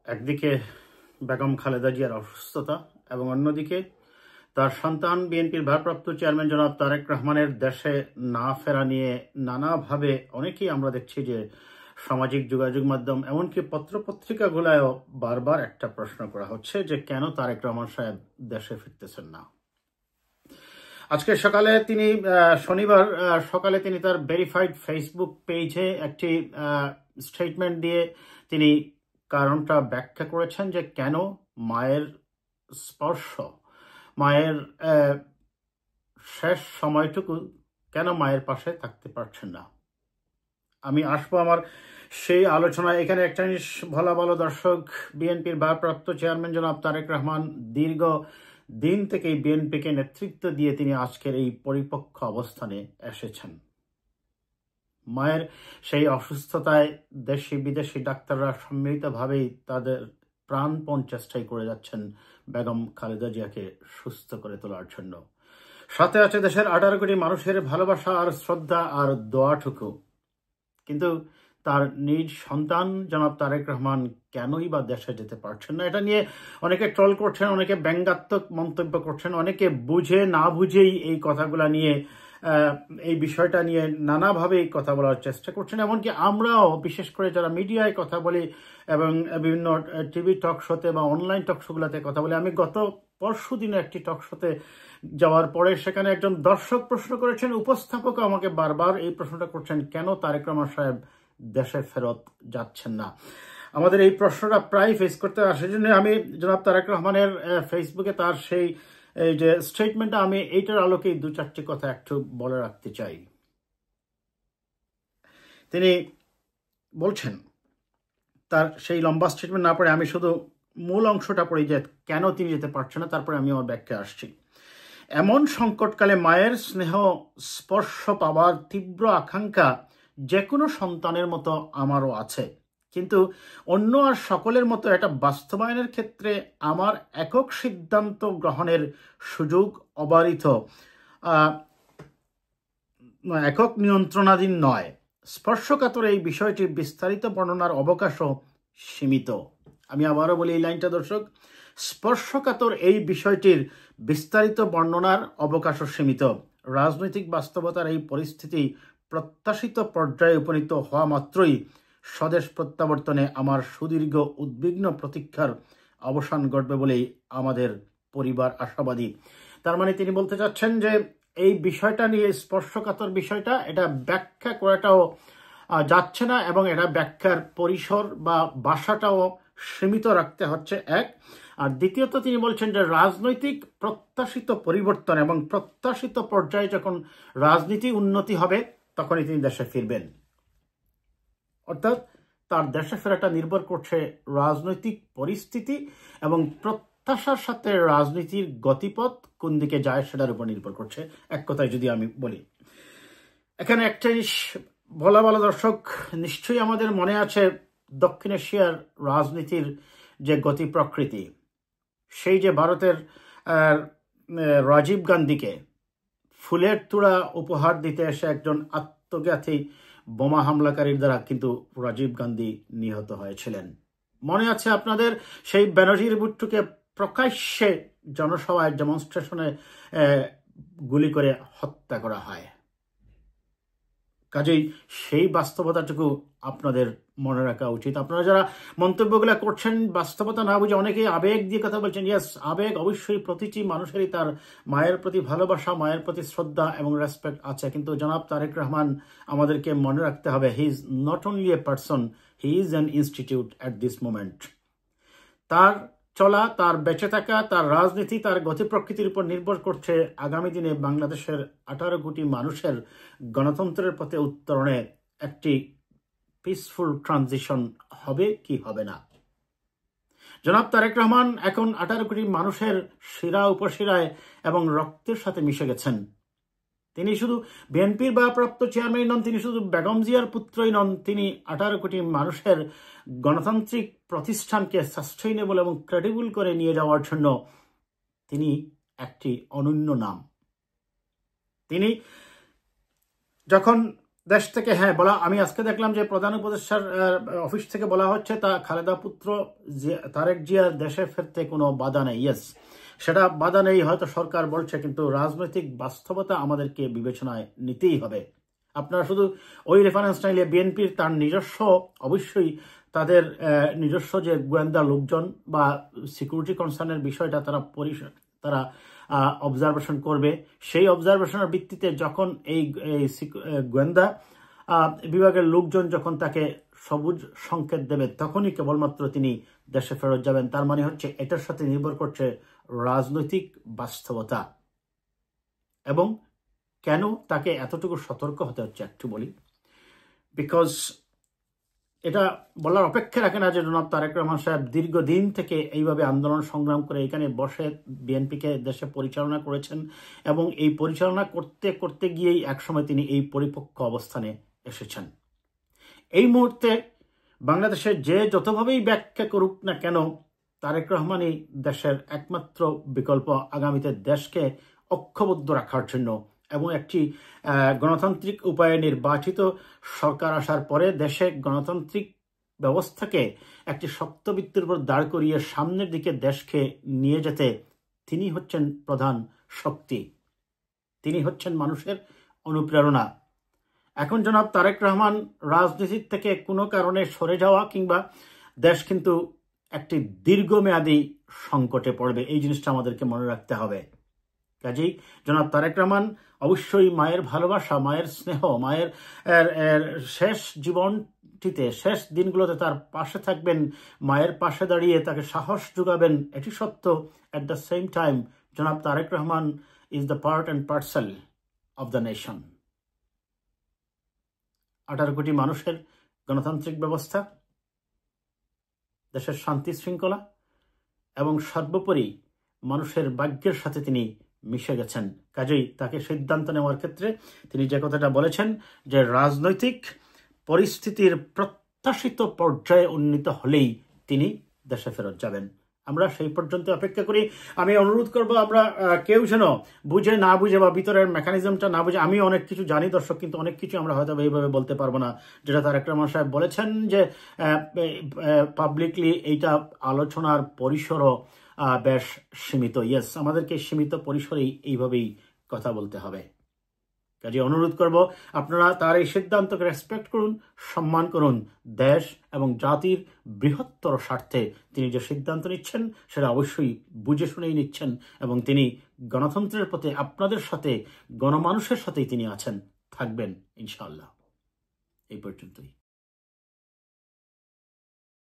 একদিকে বেগম খালেদা জিয়ার অসুস্থতা এবং অন্যদিকে তার সন্তান বিএনপির ভারপ্রাপ্ত চেয়ারম্যান জনাব তারেক রহমানের দেশে না ফেরা নিয়ে নানাভাবে অনেকেই আমরা দেখছি যে সামাজিক যোগাযোগ মাধ্যম এমনকি পত্রপত্রিকাগুলোয়ও বারবার একটা প্রশ্ন করা হচ্ছে যে কেন তারেক রহমান সাহেব দেশে ফিরতেছেন না। আজকে সকালে তিনি শনিবার সকালে তিনি তার ভেরিফাইড ফেসবুক পেজে একটি স্টেটমেন্ট দিয়ে তিনি কারণটা ব্যাখ্যা করেছেন যে কেন মায়ের স্পর্শ, মায়ের শেষ সময়টুকু কেন মায়ের পাশে থাকতে পারছেন না। আমি আসবো আমার সেই আলোচনায়। এখানে একটা জিনিস ভালো দর্শক, বিএনপির ভারপ্রাপ্ত চেয়ারম্যান জনাব তারেক রহমান দীর্ঘ দিন থেকেই বিএনপিকে নেতৃত্ব দিয়ে তিনি আজকের এই পরিপক্ক অবস্থানে এসেছেন। মায়ের সেই অসুস্থতায় দেশি বিদেশি ডাক্তাররা সম্মিলিতভাবেই তাদের প্রাণপণ চেষ্টাই করে যাচ্ছেন বেগম খালেদা জিয়াকে সুস্থ করে তোলার জন্য। সাথে আছে দেশের 18 কোটি মানুষের ভালোবাসা আর শ্রদ্ধা আর দোয়াটুকু। কিন্তু তার নিজ সন্তান জনাব তারেক রহমান কেনই বা দেশে যেতে পারছেন না, এটা নিয়ে অনেকে ট্রল করছেন, অনেকে ব্যঙ্গাত্মক মন্তব্য করছেন, অনেকে বুঝে না বুঝেই এই কথাগুলা নিয়ে এই বিষয়টা নিয়ে নানাভাবে কথা বলার চেষ্টা করছেন। এমনকি আমরাও বিশেষ করে যারা মিডিয়ায় কথা বলি এবং বিভিন্ন টিভি টক শোতে বা অনলাইন টক শোগুলোতে কথা বলি, আমি গত পরশু দিনে একটি টক শোতে যাওয়ার পরে সেখানে একজন দর্শক প্রশ্ন করেছেন, উপস্থাপক আমাকে বারবার এই প্রশ্নটা করছেন কেন তারেক রহমান সাহেব দেশে ফেরত যাচ্ছেন না। আমাদের এই প্রশ্নটা প্রায় ফেস করতে হয়। সেজন্য আমি জনাব তারেক রহমানের ফেসবুকে তার সেই যে স্টেটমেন্টটা আমি এইটার আলোকেই 2-4টি কথা একটু বলে রাখতে চাই। তিনি বলছেন, তার সেই লম্বা স্টেটমেন্ট না পড়ে আমি শুধু মূল অংশটা পড়ি যে কেন তিনি যেতে পারছেন না, তারপরে আমি আমার ব্যাখ্যা আসছি। এমন সংকটকালে মায়ের স্নেহ স্পর্শ পাওয়ার তীব্র আকাঙ্ক্ষা যে কোনো সন্তানের মতো আমারও আছে, কিন্তু অন্য আর সকলের মতো এটা বাস্তবায়নের ক্ষেত্রে আমার একক সিদ্ধান্ত গ্রহণের সুযোগ অবারিত, একক নিয়ন্ত্রণাধীন নয়। স্পর্শকাতর এই বিষয়টির বিস্তারিত বর্ণনার অবকাশও সীমিত। আমি আবারও বলি এই লাইনটা দর্শক, স্পর্শকাতর এই বিষয়টির বিস্তারিত বর্ণনার অবকাশও সীমিত। রাজনৈতিক বাস্তবতার এই পরিস্থিতি প্রত্যাশিত পর্যায়ে উপনীত হওয়া মাত্রই স্বদেশ প্রত্যাবর্তনে আমার সুদীর্ঘ উদ্বিগ্ন প্রতীক্ষার অবসান ঘটবে বলেই আমাদের পরিবার আশাবাদী। তার মানে তিনি বলতে চাচ্ছেন যে এই বিষয়টা নিয়ে, স্পর্শকাতর বিষয়টা, এটা ব্যাখ্যা করাটাও যাচ্ছে না এবং এটা ব্যাখ্যার পরিসর বা ভাষাটাও সীমিত রাখতে হচ্ছে এক। আর দ্বিতীয়ত তিনি বলছেন যে রাজনৈতিক প্রত্যাশিত পরিবর্তন এবং প্রত্যাশিত পর্যায়ে যখন রাজনীতি উন্নতি হবে তখনই তিনি দেশে ফিরবেন। অর্থাৎ তার দেশে ফেরাটা নির্ভর করছে রাজনৈতিক পরিস্থিতি এবং প্রত্যাশার সাথে রাজনীতির গতিপথ কোন দিকে যায় সেটার উপর নির্ভর করছে, এক কথায় যদি আমি বলি। এখানে একটা জিনিস ভালো দর্শক, নিশ্চয়ই আমাদের মনে আছে দক্ষিণ এশিয়ার রাজনীতির যে গতি প্রকৃতি, সেই যে ভারতের রাজীব গান্ধীকে ফুলের তোড়া উপহার দিতে এসে একজন আত্মঘাতী বোমা হামলাকারীর দ্বারা কিন্তু রাজীব গান্ধী নিহত হয়েছিলেন। মনে আছে আপনাদের সেই বেনজির ভুট্টোকে প্রকাশ্যে জনসভায় ডেমনস্ট্রেশনে গুলি করে হত্যা করা হয়। কাজেই সেই বাস্তবতাটুকু আপনাদের মনে রাখা উচিত। আপনারা যারা মন্তব্যগুলো করছেন বাস্তবতা না বুঝে অনেকেই আবেগ দিয়ে কথা বলছেন, ইয়েস, আবেগ অবশ্যই প্রতিটি মানুষেরই তার মায়ের প্রতি ভালোবাসা, মায়ের প্রতি শ্রদ্ধা এবং রেসপেক্ট আছে, কিন্তু জনাব তারেক রহমান আমাদেরকে মনে রাখতে হবে he is not only a person, he is an institute at this moment. তার চলা, তার বেঁচে থাকা, তার রাজনীতি, তার গতি প্রকৃতির উপর নির্ভর করছে আগামী দিনে বাংলাদেশের 18 কোটি মানুষের গণতন্ত্রের পথে উত্তরণে একটি পিসফুল ট্রানজিশন হবে কি হবে না। জনাব তারেক রহমান এখন 18 কোটি মানুষের শিরা উপশিরায় এবং রক্তের সাথে মিশে গেছেন। তিনি শুধু বিএনপির ভারপ্রাপ্ত চেয়ারম্যান নন, তিনি শুধু বেগম জিয়ার পুত্রই নন, তিনি 18 কোটি মানুষের গণতান্ত্রিক প্রতিষ্ঠানকে সাস্টেইনেবল এবং ক্রেডিবল করে নিয়ে যাওয়ার জন্য তিনি একটি অনন্য নাম। তিনি যখন দেশ থেকে, হ্যাঁ বলা, আমি আজকে দেখলাম যে প্রধান উপদেষ্টার অফিস থেকে বলা হচ্ছে তা খালেদা পুত্র তারেক জিয়ার দেশে ফিরতে কোনো বাধা নেই। ইয়েস, সেটা বাধা নেই হয়তো সরকার বলছে, কিন্তু রাজনৈতিক বাস্তবতা আমাদেরকে বিবেচনায় নিতেই হবে। আপনারা শুধু ওই রেফারেন্স নাইলে বিএনপির তার নিজস্ব, অবশ্যই তাদের নিজস্ব যে গোয়েন্দা লোকজন বা সিকিউরিটি কনসার্নের বিষয়টা তারা অবজারভেশন করবে। সেই অবজারভেশনের ভিত্তিতে যখন এই গোয়েন্দা বিভাগের লোকজন যখন তাকে সবুজ সংকেত দেবে, তখনই কেবলমাত্র তিনি দেশে ফেরত যাবেন। তার মানে হচ্ছে এটার সাথে নির্ভর করছে রাজনৈতিক বাস্তবতা। এবং কেন তাকে এতটুকু সতর্ক হতে হচ্ছে একটু বলি, বিকজ এটা বলার অপেক্ষা রাখে না যে জনাব তারেক রহমান সাহেব দীর্ঘদিন থেকে এইভাবে আন্দোলন সংগ্রাম করে এখানে বসে বিএনপিকে দেশে পরিচালনা করেছেন, এবং এই পরিচালনা করতে করতে গিয়েই একসময় তিনি এই পরিপক্ক অবস্থানে এসেছেন। এই মুহূর্তে বাংলাদেশে যে যতভাবেই ব্যাখ্যা করুক না কেন, তারেক রহমানই দেশের একমাত্র বিকল্প আগামীতে দেশকে ঐক্যবদ্ধ রাখার জন্য, এবং একটি গণতান্ত্রিক উপায়ে নির্বাচিত সরকার আসার পরে দেশে গণতান্ত্রিক ব্যবস্থাকে একটি শক্ত ভিত্তির উপর দাঁড় করিয়ে সামনের দিকে দেশকে নিয়ে যেতে তিনি হচ্ছেন প্রধান শক্তি, তিনি হচ্ছেন মানুষের অনুপ্রেরণা। এখন জনাব তারেক রহমান রাজনীতির থেকে কোনো কারণে সরে যাওয়া কিংবা দেশ কিন্তু একটি দীর্ঘমেয়াদী সংকটে পড়বে, এই জিনিসটা আমাদেরকে মনে রাখতে হবে। কাজেই জনাব তারেক রহমান অবশ্যই মায়ের ভালোবাসা, মায়ের স্নেহ, মায়ের শেষ জীবনটিতে, শেষ দিনগুলোতে তার পাশে থাকবেন, মায়ের পাশে দাঁড়িয়ে তাকে সাহস যোগাবেন, এটি সত্য। অ্যাট দ্য সেম টাইম জনাব Tarique Rahman is the part and parcel of the nation. 18 কোটি মানুষের গণতান্ত্রিক ব্যবস্থা, দেশের শান্তি শৃঙ্খলা এবং সর্বোপরি মানুষের ভাগ্যের সাথে তিনি মিশে গেছেন। কাজেই তাকে সিদ্ধান্ত নেওয়ার ক্ষেত্রে তিনি যে কথাটা বলেছেন যে রাজনৈতিক পরিস্থিতির প্রত্যাশিত পর্যায়ে উন্নীত হলেই তিনি দেশে ফেরত যাবেন। আমরা সেই পর্যন্ত অপেক্ষা করি। আমি অনুরোধ করব আমরা কেউ যেন বুঝে না বুঝে বা ভিতরের মেকানিজমটা না বুঝে, আমি অনেক কিছু জানি দর্শক, কিন্তু অনেক কিছু আমরা হয়তো এইভাবে বলতে পারবো না, যেটা তারেক রহমান সাহেব বলেছেন যে পাবলিকলি এইটা আলোচনার পরিসরও বেশ সীমিত। ইয়েস, আমাদেরকে সীমিত পরিসরেই এইভাবেই কথা বলতে হবে। কাজে অনুরোধ করব আপনারা তার এই সিদ্ধান্তকে রেসপেক্ট করুন, সম্মান করুন। দেশ এবং জাতির বৃহত্তর স্বার্থে তিনি যে সিদ্ধান্ত নিচ্ছেন সেটা অবশ্যই বুঝে শুনেই নিচ্ছেন, এবং তিনি গণতন্ত্রের প্রতি আপনাদের সাথে, গণমানুষের সাথেই তিনি আছেন, থাকবেন ইনশাআল্লাহ। এই পর্যন্তই।